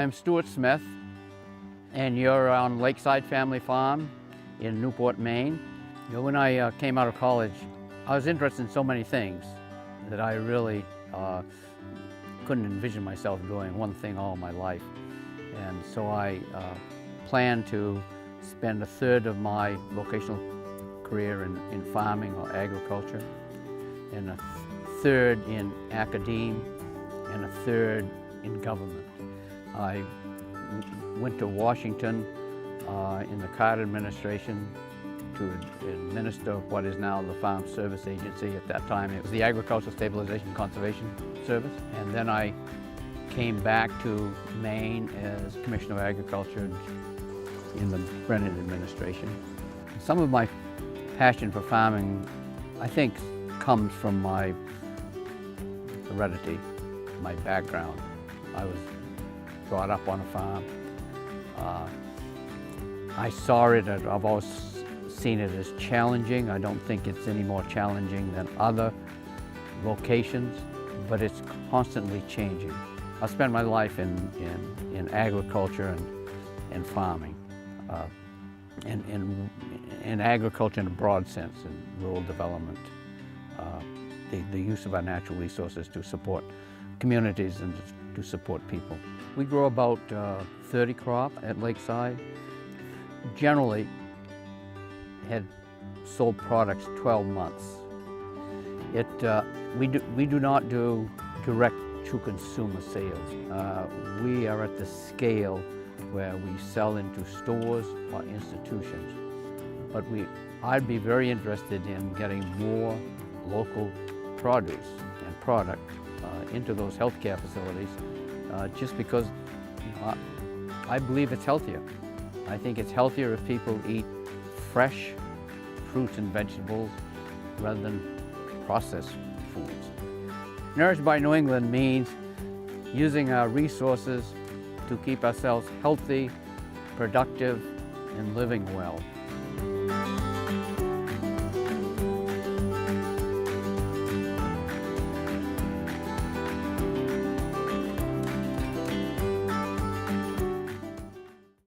I'm Stuart Smith, and you're on Lakeside Family Farm in Newport, Maine. You know, when I came out of college, I was interested in so many things that I really couldn't envision myself doing one thing all my life. And so I planned to spend a third of my vocational career in farming or agriculture, and a third in academia, and a third in government. I went to Washington in the Carter administration to administer what is now the Farm Service Agency. At that time, it was the Agricultural Stabilization and Conservation Service. And then I came back to Maine as Commissioner of Agriculture in the Brennan administration. Some of my passion for farming, I think, comes from my heredity, my background. I was brought up on a farm. I saw it, I've always seen it as challenging. I don't think it's any more challenging than other vocations, but it's constantly changing. I spent my life in agriculture and farming, in agriculture in a broad sense, in rural development, the use of our natural resources to support communities and to support people. We grow about 30 crop at Lakeside. Generally had sold products 12 months. We do not do direct to consumer sales. We are at the scale where we sell into stores or institutions. But I'd be very interested in getting more local produce and product into those healthcare facilities, just because I believe it's healthier. I think it's healthier if people eat fresh fruits and vegetables rather than processed foods. Nourished by New England means using our resources to keep ourselves healthy, productive, and living well.